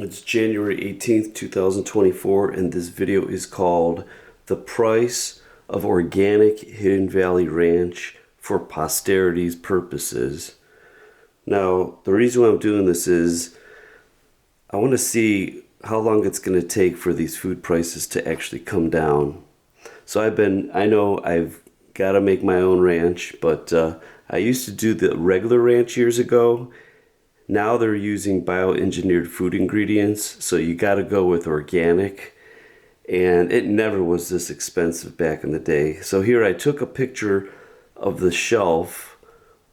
It's January 18th, 2024, and this video is called The Price of Organic Hidden Valley Ranch for Posterities Purposes. Now, the reason why I'm doing this is I want to see how long it's going to take for these food prices to actually come down. So I know I've got to make my own ranch, but I used to do the regular ranch years ago. Now they're using bioengineered food ingredients, so you got to go with organic. And it never was this expensive back in the day. So here I took a picture of the shelf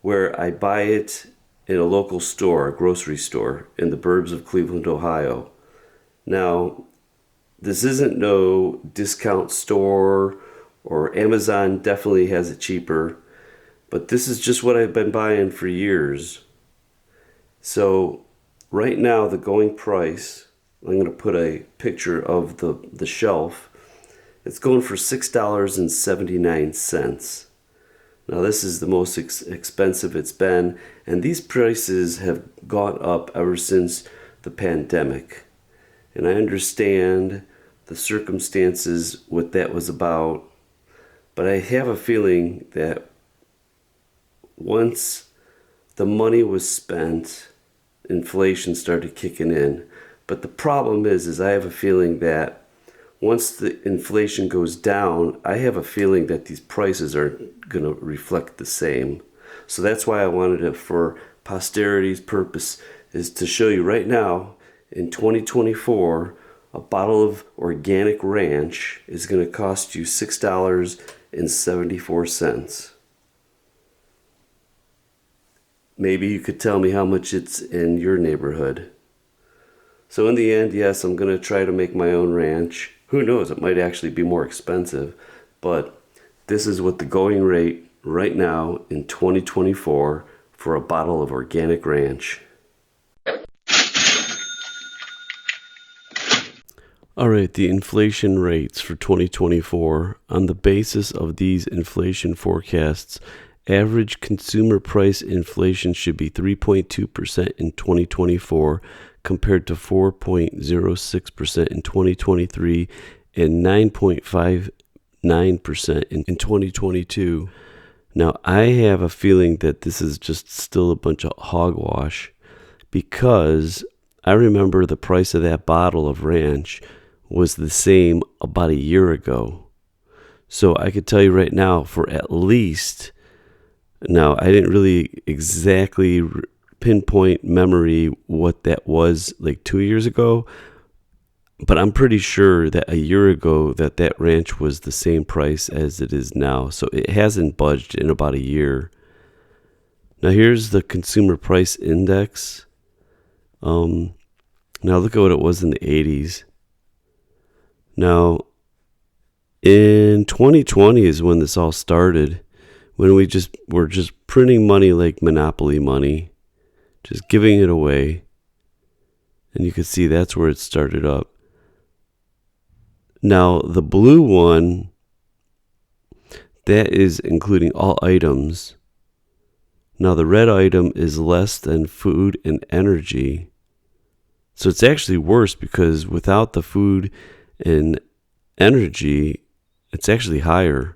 where I buy it in a local store, a grocery store in the burbs of Cleveland, Ohio. Now, this isn't no discount store, or Amazon definitely has it cheaper, but this is just what I've been buying for years. So right now the going price, I'm going to put a picture of the shelf. It's going for $6.79. Now this is the most expensive it's been, and these prices have gone up ever since the pandemic. And I understand the circumstances, what that was about, but I have a feeling that once the money was spent, inflation started kicking in. But the problem is I have a feeling that once the inflation goes down, I have a feeling that these prices are going to reflect the same. So that's why I wanted it for posterity's purpose, is to show you right now in 2024, a bottle of organic ranch is going to cost you $6.74. Maybe you could tell me how much it's in your neighborhood. So in the end, yes, I'm going to try to make my own ranch. Who knows, it might actually be more expensive. But this is what the going rate right now in 2024 for a bottle of organic ranch. All right, the inflation rates for 2024. On the basis of these inflation forecasts, average consumer price inflation should be 3.2% in 2024 compared to 4.06% in 2023 and 9.59% in 2022. Now, I have a feeling that this is just still a bunch of hogwash, because I remember the price of that bottle of ranch was the same about a year ago. So I could tell you right now, for at least, now I didn't really exactly pinpoint memory what that was like 2 years ago, but I'm pretty sure that a year ago that ranch was the same price as it is now. So it hasn't budged in about a year. Now here's the consumer price index. Now look at what it was in the 80s. Now, in 2020 is when this all started, when we were just printing money like Monopoly money, just giving it away. And you can see that's where it started up. Now, the blue one, that is including all items. Now, the red item is less than food and energy. So it's actually worse, because without the food and energy, it's actually higher.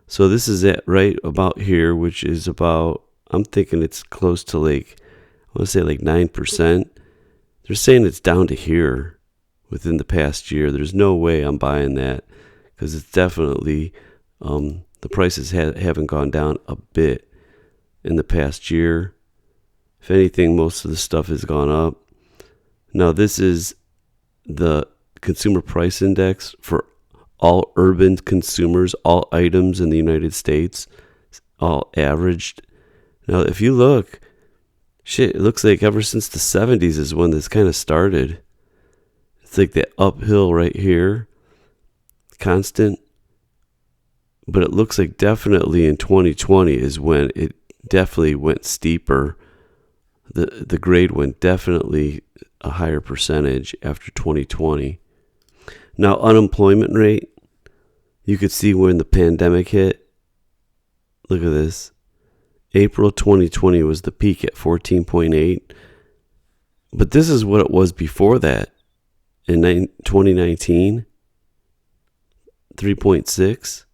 So this is it right about here, which is about, I'm thinking it's close to like, I want to say like 9%. They're saying it's down to here within the past year. There's no way I'm buying that, because it's definitely, the prices haven't gone down a bit in the past year. If anything, most of the stuff has gone up. Now this is the consumer price index for all urban consumers, all items in the United States, all averaged. Now, if you look, it looks like ever since the 70s is when this kind of started. It's like that uphill right here, constant. But it looks like definitely in 2020 is when it definitely went steeper. The grade went definitely a higher percentage after 2020. Now, unemployment rate, you could see when the pandemic hit. Look at this. April 2020 was the peak at 14.8. But this is what it was before that. In 2019, 3.6.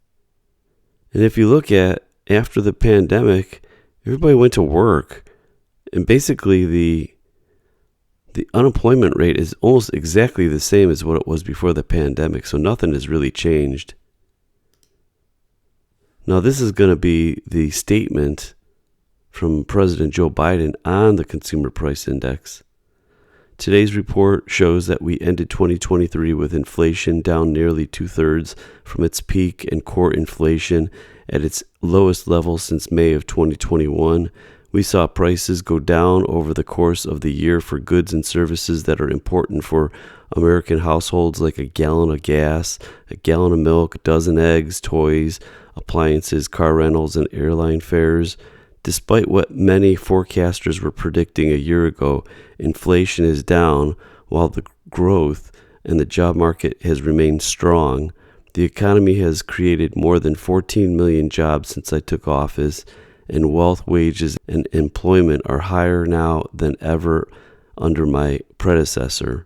And if you look at after the pandemic, everybody went to work. And basically the unemployment rate is almost exactly the same as what it was before the pandemic. So nothing has really changed. Now this is going to be the statement from President Joe Biden on the Consumer Price Index. Today's report shows that we ended 2023 with inflation down nearly 2/3 from its peak and core inflation at its lowest level since May of 2021. We saw prices go down over the course of the year for goods and services that are important for American households, like a gallon of gas, a gallon of milk, a dozen eggs, toys, appliances, car rentals, and airline fares. Despite what many forecasters were predicting a year ago, inflation is down while the growth and the job market has remained strong. The economy has created more than 14 million jobs since I took office, and wealth, wages, and employment are higher now than ever under my predecessor.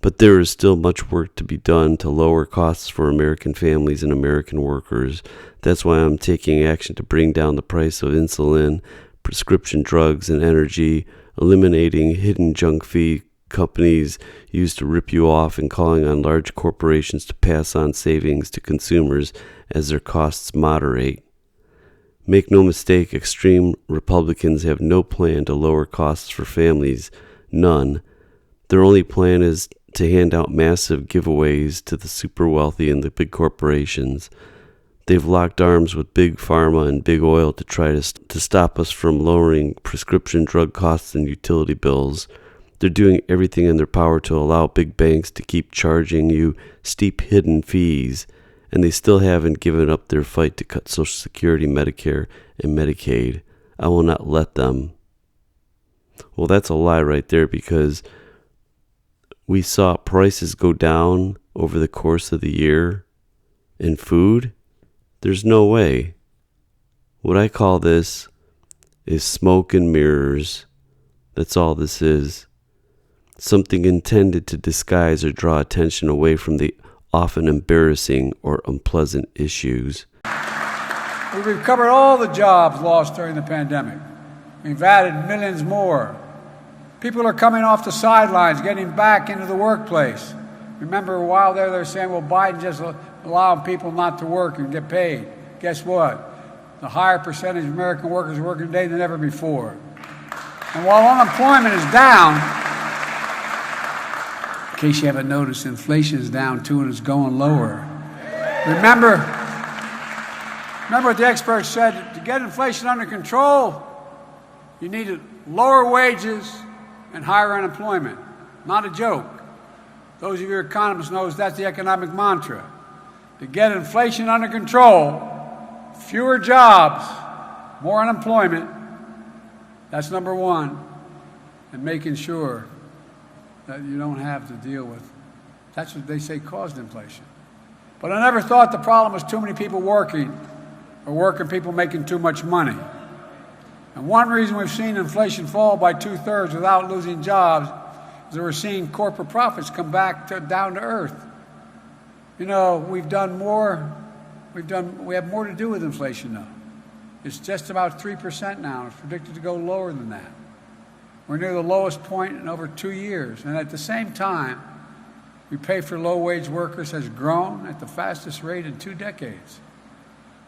But there is still much work to be done to lower costs for American families and American workers. That's why I'm taking action to bring down the price of insulin, prescription drugs, and energy, eliminating hidden junk fee companies used to rip you off, and calling on large corporations to pass on savings to consumers as their costs moderate. Make no mistake, extreme Republicans have no plan to lower costs for families. None. Their only plan is to hand out massive giveaways to the super wealthy and the big corporations. They've locked arms with big pharma and big oil to try to stop us from lowering prescription drug costs and utility bills. They're doing everything in their power to allow big banks to keep charging you steep hidden fees, and they still haven't given up their fight to cut Social Security, Medicare, and Medicaid. I will not let them. Well, that's a lie right there, because we saw prices go down over the course of the year in food. There's no way. What I call this is smoke and mirrors. That's all this is. Something intended to disguise or draw attention away from the often embarrassing or unpleasant issues. We've recovered all the jobs lost during the pandemic. We've added millions more. People are coming off the sidelines, getting back into the workplace. Remember a while there they were saying, well, Biden just allowing people not to work and get paid. Guess what? The higher percentage of American workers are working today than ever before. And while unemployment is down, in case you haven't noticed, inflation is down too, and it's going lower. Remember what the experts said, to get inflation under control, you needed lower wages and higher unemployment. Not a joke. Those of you economists know that's the economic mantra. To get inflation under control, fewer jobs, more unemployment, that's number one. And making sure that you don't have to deal with, that's what they say caused inflation. But I never thought the problem was too many people working, or working people making too much money. And one reason we've seen inflation fall by 2/3 without losing jobs is that we're seeing corporate profits come back down to earth. You know, we have more to do with inflation now. It's just about 3% now. It's predicted to go lower than that. We're near the lowest point in over 2 years. And at the same time, we pay for low-wage workers has grown at the fastest rate in 2 decades.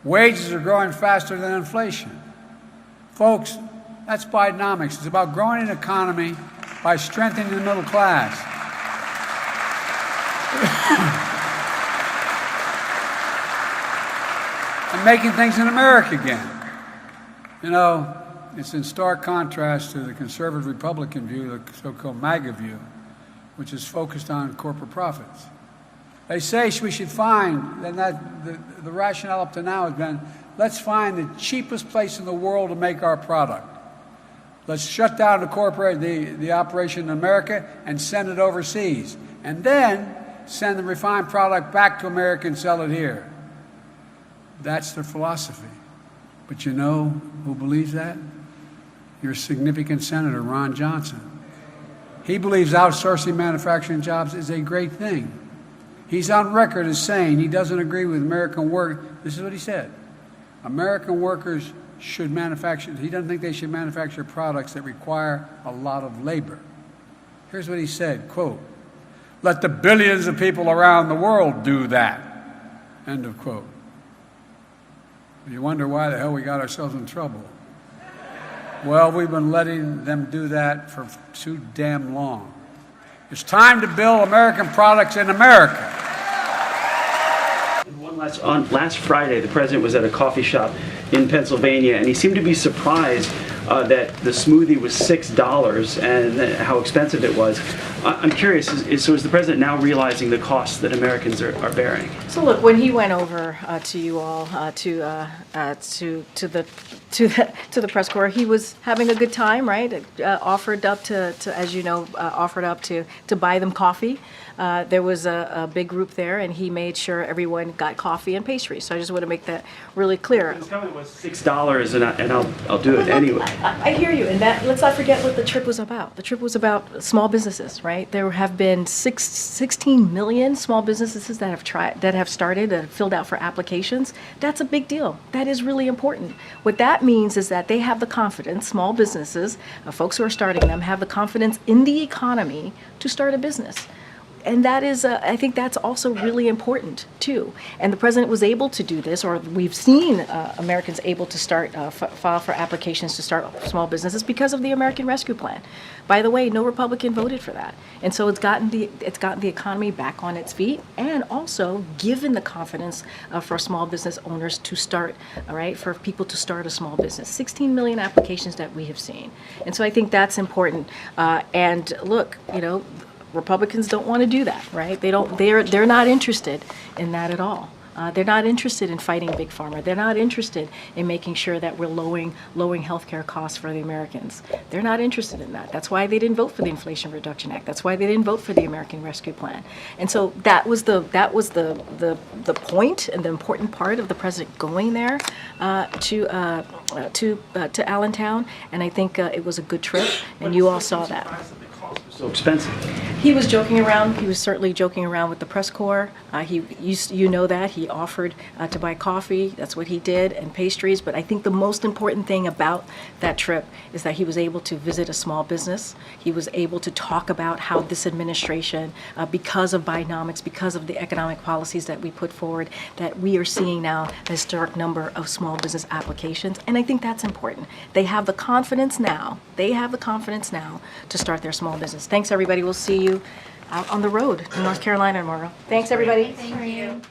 Wages are growing faster than inflation. Folks, that's Biomics. It's about growing an economy by strengthening the middle class. And making things in America again. You know, it's in stark contrast to the conservative Republican view, the so-called MAGA view, which is focused on corporate profits. They say we should find, and the rationale up to now has been, let's find the cheapest place in the world to make our product. Let's shut down the operation in America and send it overseas. And then send the refined product back to America and sell it here. That's their philosophy. But you know who believes that? Your significant Senator, Ron Johnson. He believes outsourcing manufacturing jobs is a great thing. He's on record as saying he doesn't agree with American work. This is what he said. American workers should manufacture, he doesn't think they should manufacture products that require a lot of labor. Here's what he said, quote, "Let the billions of people around the world do that," end of quote. You wonder why the hell we got ourselves in trouble. Well, we've been letting them do that for too damn long. It's time to build American products in America. On last Friday, the president was at a coffee shop in Pennsylvania, and he seemed to be surprised that the smoothie was $6 and how expensive it was. I'm curious, so is the president now realizing the costs that Americans are bearing? So look, when he went over to you all to the press corps, he was having a good time, right? Offered up to as you know, offered up to buy them coffee. There was a big group there, and he made sure everyone got coffee and pastries. So I just want to make that really clear. His comment was $6, and I'll do it anyway. I hear you, and that let's not forget what the trip was about. The trip was about small businesses, right? There have been 16 million small businesses that have started and filled out for applications. That's a big deal. That is really important. What that means is that they have the confidence, small businesses, folks who are starting them, have the confidence in the economy to start a business. And that is, I think that's also really important too. And the president was able to do this, or we've seen Americans able to start, file for applications to start small businesses because of the American Rescue Plan. By the way, no Republican voted for that. And so it's gotten the economy back on its feet, and also given the confidence for small business owners to start, all right, for people to start a small business. 16 million applications that we have seen. And so I think that's important. And look, you know, Republicans don't want to do that, right? They're not interested in that at all. They're not interested in fighting Big Pharma. They're not interested in making sure that we're lowering healthcare costs for the Americans. They're not interested in that. That's why they didn't vote for the Inflation Reduction Act. That's why they didn't vote for the American Rescue Plan. And so that was the point and the important part of the president going there to Allentown. And I think it was a good trip, and you all saw that. So expensive. He was joking around. He was certainly joking around with the press corps. You know that he offered to buy coffee. That's what he did, and pastries. But I think the most important thing about that trip is that he was able to visit a small business. He was able to talk about how this administration, because of Biomics, because of the economic policies that we put forward, that we are seeing now a historic number of small business applications. And I think that's important. They have the confidence now. They have the confidence now to start their small business. Thanks, everybody. We'll see you out on the road in North Carolina tomorrow. Thanks, everybody. Thank you.